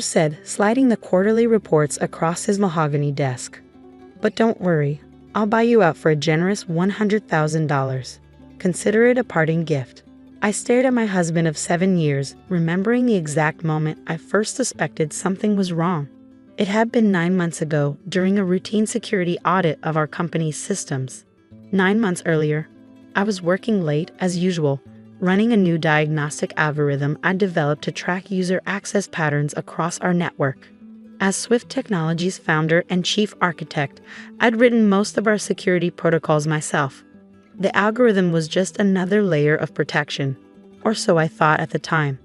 said, sliding the quarterly reports across his mahogany desk. But don't worry, I'll buy you out for a generous $100,000. Consider it a parting gift. I stared at my husband of 7 years, remembering the exact moment I first suspected something was wrong. It had been 9 months ago, during a routine security audit of our company's systems. 9 months earlier, I was working late, as usual, running a new diagnostic algorithm I developed to track user access patterns across our network. As Swift Technologies founder and chief architect, I'd written most of our security protocols myself. The algorithm was just another layer of protection, or so I thought at the time.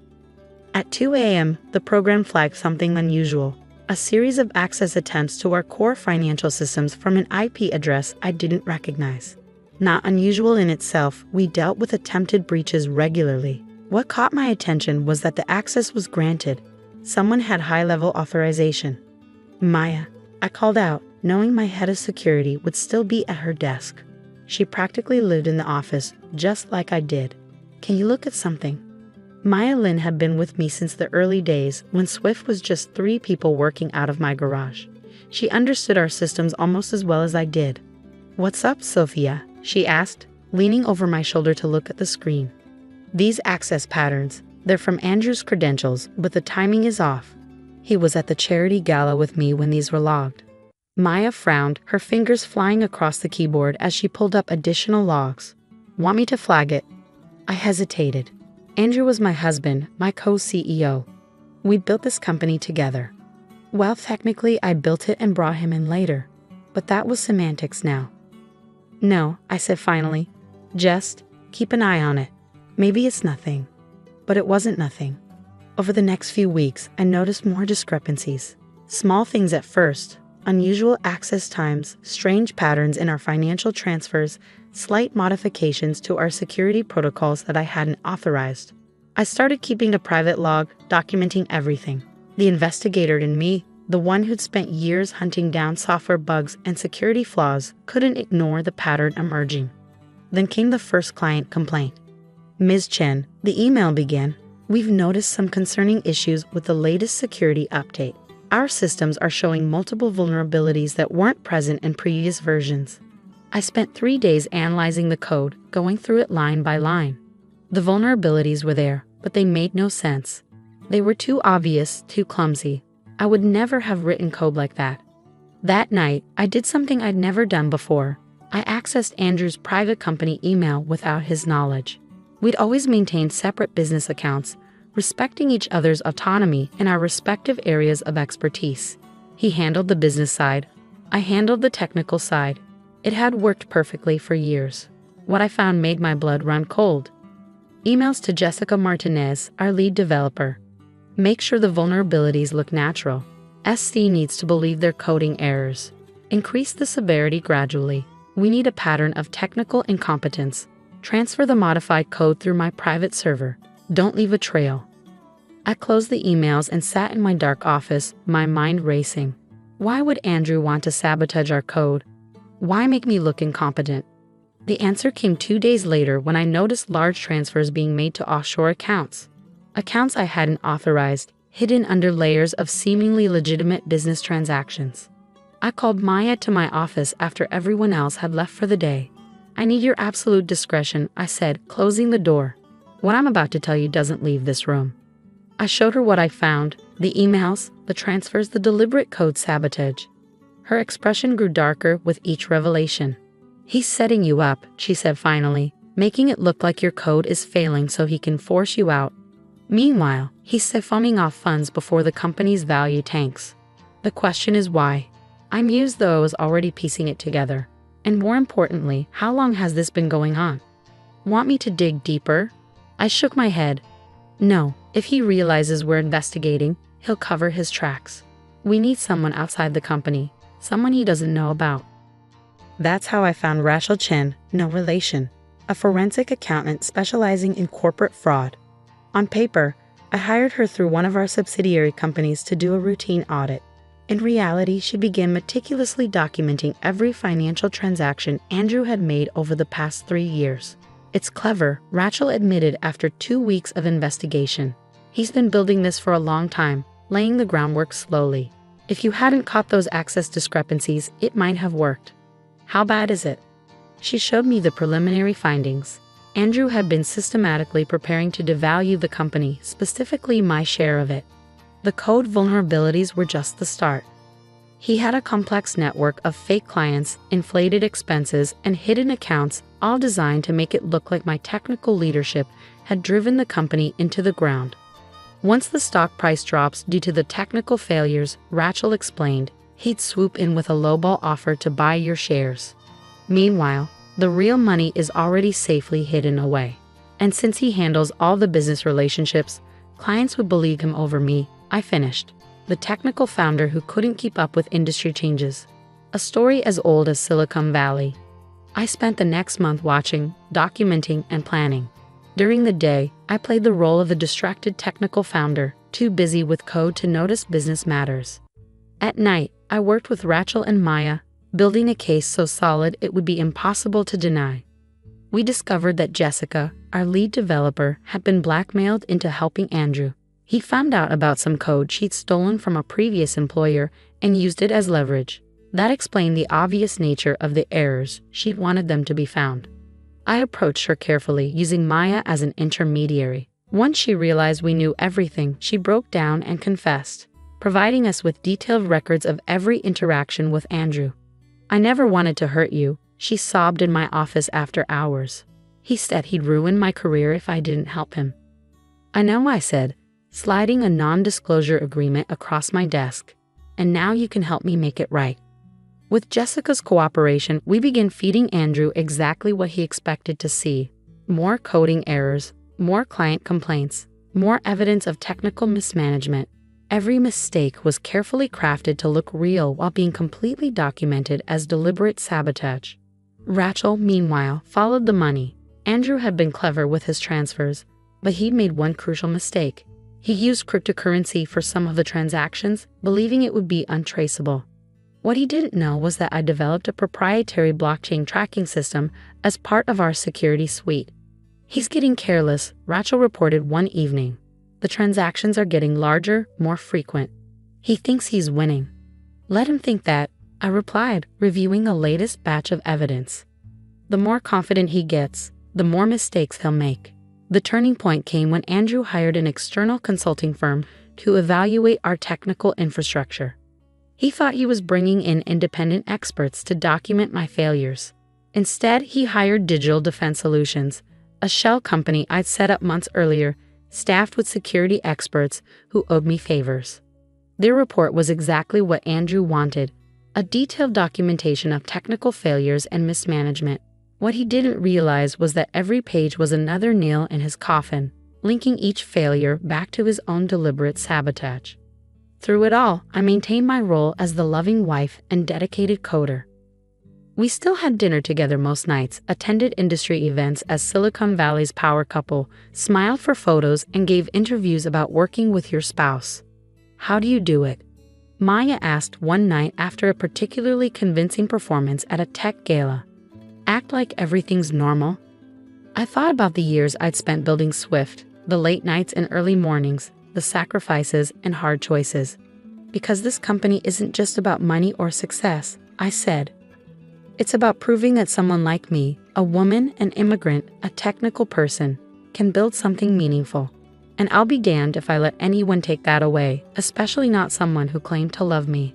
At 2 a.m., the program flagged something unusual, a series of access attempts to our core financial systems from an IP address I didn't recognize. Not unusual in itself, we dealt with attempted breaches regularly. What caught my attention was that the access was granted. Someone had high-level authorization. Maya, I called out, knowing my head of security would still be at her desk. She practically lived in the office, just like I did. Can you look at something? Maya Lin had been with me since the early days, when Swift was just 3 people working out of my garage. She understood our systems almost as well as I did. What's up, Sophia? She asked, leaning over my shoulder to look at the screen. These access patterns, they're from Andrew's credentials, but the timing is off. He was at the charity gala with me when these were logged. Maya frowned, her fingers flying across the keyboard as she pulled up additional logs. Want me to flag it? I hesitated. Andrew was my husband, my co-CEO. We built this company together. Well, technically I built it and brought him in later, but that was semantics now. No, I said finally. Just keep an eye on it. Maybe it's nothing. But it wasn't nothing. Over the next few weeks, I noticed more discrepancies. Small things at first, unusual access times, strange patterns in our financial transfers, slight modifications to our security protocols that I hadn't authorized. I started keeping a private log, documenting everything. The investigator in me, the one who'd spent years hunting down software bugs and security flaws, couldn't ignore the pattern emerging. Then came the first client complaint. Ms. Chen, the email began, we've noticed some concerning issues with the latest security update. Our systems are showing multiple vulnerabilities that weren't present in previous versions. I spent 3 days analyzing the code, going through it line by line. The vulnerabilities were there, but they made no sense. They were too obvious, too clumsy. I would never have written code like that. That night, I did something I'd never done before. I accessed Andrew's private company email without his knowledge. We'd always maintained separate business accounts, respecting each other's autonomy in our respective areas of expertise. He handled the business side. I handled the technical side. It had worked perfectly for years. What I found made my blood run cold. Emails to Jessica Martinez, our lead developer. Make sure the vulnerabilities look natural. SC needs to believe they're coding errors. Increase the severity gradually. We need a pattern of technical incompetence. Transfer the modified code through my private server. Don't leave a trail. I closed the emails and sat in my dark office, my mind racing. Why would Andrew want to sabotage our code? Why make me look incompetent? The answer came 2 days later when I noticed large transfers being made to offshore accounts. Accounts I hadn't authorized, hidden under layers of seemingly legitimate business transactions. I called Maya to my office after everyone else had left for the day. I need your absolute discretion, I said, closing the door. What I'm about to tell you doesn't leave this room. I showed her what I found, the emails, the transfers, the deliberate code sabotage. Her expression grew darker with each revelation. He's setting you up, she said finally, making it look like your code is failing so he can force you out. Meanwhile, he's siphoning off funds before the company's value tanks. The question is why? I mused, though I was already piecing it together. And more importantly, how long has this been going on? Want me to dig deeper? I shook my head. No, if he realizes we're investigating, he'll cover his tracks. We need someone outside the company, someone he doesn't know about. That's how I found Rachel Chen, no relation, a forensic accountant specializing in corporate fraud. On paper, I hired her through one of our subsidiary companies to do a routine audit. In reality, she began meticulously documenting every financial transaction Andrew had made over the past 3 years. It's clever, Rachel admitted after 2 weeks of investigation. He's been building this for a long time, laying the groundwork slowly. If you hadn't caught those access discrepancies, it might have worked. How bad is it? She showed me the preliminary findings. Andrew had been systematically preparing to devalue the company, specifically my share of it. The code vulnerabilities were just the start. He had a complex network of fake clients, inflated expenses, and hidden accounts, all designed to make it look like my technical leadership had driven the company into the ground. Once the stock price drops due to the technical failures, Rachel explained, he'd swoop in with a lowball offer to buy your shares. Meanwhile, the real money is already safely hidden away. And since he handles all the business relationships, clients would believe him over me. I finished. The technical founder who couldn't keep up with industry changes. A story as old as Silicon Valley. I spent the next month watching, documenting, and planning. During the day, I played the role of the distracted technical founder, too busy with code to notice business matters. At night, I worked with Rachel and Maya, building a case so solid it would be impossible to deny. We discovered that Jessica, our lead developer, had been blackmailed into helping Andrew. He found out about some code she'd stolen from a previous employer and used it as leverage. That explained the obvious nature of the errors. She'd wanted them to be found. I approached her carefully, using Maya as an intermediary. Once she realized we knew everything, she broke down and confessed, providing us with detailed records of every interaction with Andrew. I never wanted to hurt you, she sobbed in my office after hours. He said he'd ruin my career if I didn't help him. I know, I said, sliding a non-disclosure agreement across my desk. And now you can help me make it right. With Jessica's cooperation, we began feeding Andrew exactly what he expected to see. More coding errors, more client complaints, more evidence of technical mismanagement. Every mistake was carefully crafted to look real while being completely documented as deliberate sabotage. Rachel, meanwhile, followed the money. Andrew had been clever with his transfers, but he'd made one crucial mistake. He used cryptocurrency for some of the transactions, believing it would be untraceable. What he didn't know was that I developed a proprietary blockchain tracking system as part of our security suite. He's getting careless, Rachel reported one evening. The transactions are getting larger, more frequent. He thinks he's winning. Let him think that, I replied, reviewing the latest batch of evidence. The more confident he gets, the more mistakes he'll make. The turning point came when Andrew hired an external consulting firm to evaluate our technical infrastructure. He thought he was bringing in independent experts to document my failures. Instead, he hired Digital Defense Solutions, a shell company I'd set up months earlier, staffed with security experts who owed me favors. Their report was exactly what Andrew wanted, a detailed documentation of technical failures and mismanagement. What he didn't realize was that every page was another nail in his coffin, linking each failure back to his own deliberate sabotage. Through it all, I maintained my role as the loving wife and dedicated coder. We still had dinner together most nights, attended industry events as Silicon Valley's power couple, smiled for photos, and gave interviews about working with your spouse. How do you do it? Maya asked one night after a particularly convincing performance at a tech gala. Act like everything's normal? I thought about the years I'd spent building Swift, the late nights and early mornings, the sacrifices and hard choices. Because this company isn't just about money or success, I said. It's about proving that someone like me, a woman, an immigrant, a technical person, can build something meaningful. And I'll be damned if I let anyone take that away, especially not someone who claimed to love me.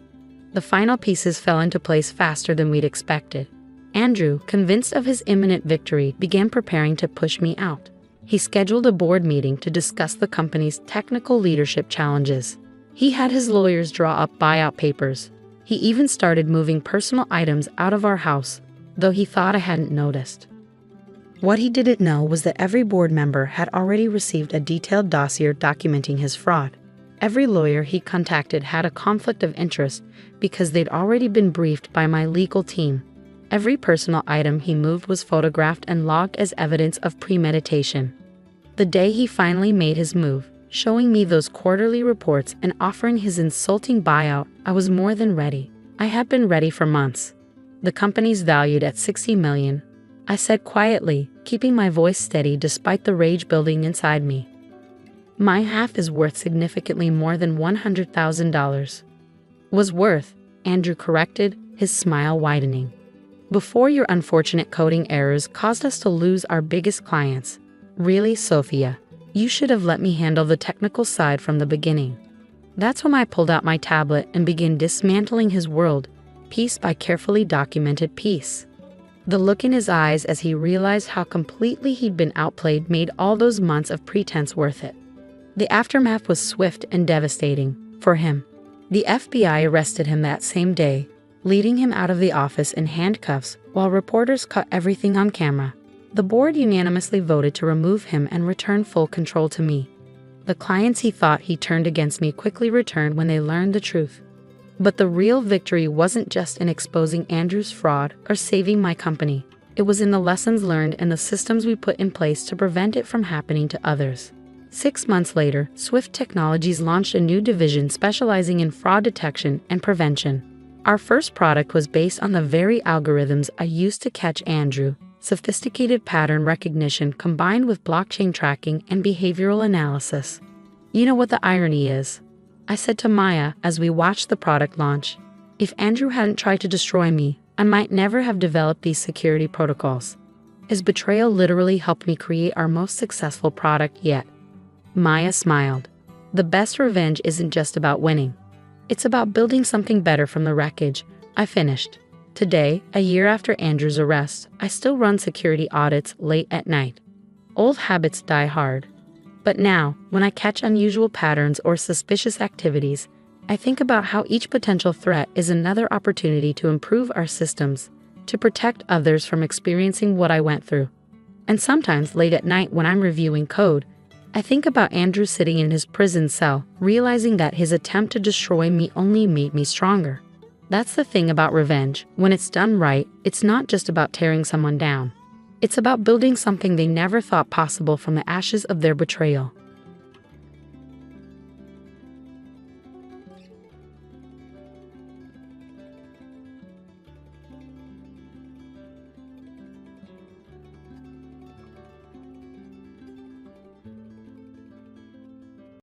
The final pieces fell into place faster than we'd expected. Andrew, convinced of his imminent victory, began preparing to push me out. He scheduled a board meeting to discuss the company's technical leadership challenges. He had his lawyers draw up buyout papers. He even started moving personal items out of our house, though he thought I hadn't noticed. What he didn't know was that every board member had already received a detailed dossier documenting his fraud. Every lawyer he contacted had a conflict of interest because they'd already been briefed by my legal team. Every personal item he moved was photographed and logged as evidence of premeditation. The day he finally made his move, showing me those quarterly reports and offering his insulting buyout, I was more than ready. I had been ready for months. The company's valued at $60 million, I said quietly, keeping my voice steady despite the rage building inside me. My half is worth significantly more than $100,000. Was worth, Andrew corrected, his smile widening. Before your unfortunate coding errors caused us to lose our biggest clients. Really, Sophia, you should have let me handle the technical side from the beginning. That's when I pulled out my tablet and began dismantling his world, piece by carefully documented piece. The look in his eyes as he realized how completely he'd been outplayed made all those months of pretense worth it. The aftermath was swift and devastating for him. The FBI arrested him that same day, leading him out of the office in handcuffs while reporters caught everything on camera. The board unanimously voted to remove him and return full control to me. The clients he thought he turned against me quickly returned when they learned the truth. But the real victory wasn't just in exposing Andrew's fraud or saving my company. It was in the lessons learned and the systems we put in place to prevent it from happening to others. 6 months later, Swift Technologies launched a new division specializing in fraud detection and prevention. Our first product was based on the very algorithms I used to catch Andrew, sophisticated pattern recognition combined with blockchain tracking and behavioral analysis. You know what the irony is? I said to Maya as we watched the product launch. If Andrew hadn't tried to destroy me, I might never have developed these security protocols. His betrayal literally helped me create our most successful product yet. Maya smiled. The best revenge isn't just about winning. It's about building something better from the wreckage. I finished. Today, a year after Andrew's arrest, I still run security audits late at night. Old habits die hard. But now, when I catch unusual patterns or suspicious activities, I think about how each potential threat is another opportunity to improve our systems, to protect others from experiencing what I went through. And sometimes late at night when I'm reviewing code, I think about Andrew sitting in his prison cell, realizing that his attempt to destroy me only made me stronger. That's the thing about revenge. When it's done right, it's not just about tearing someone down. It's about building something they never thought possible from the ashes of their betrayal.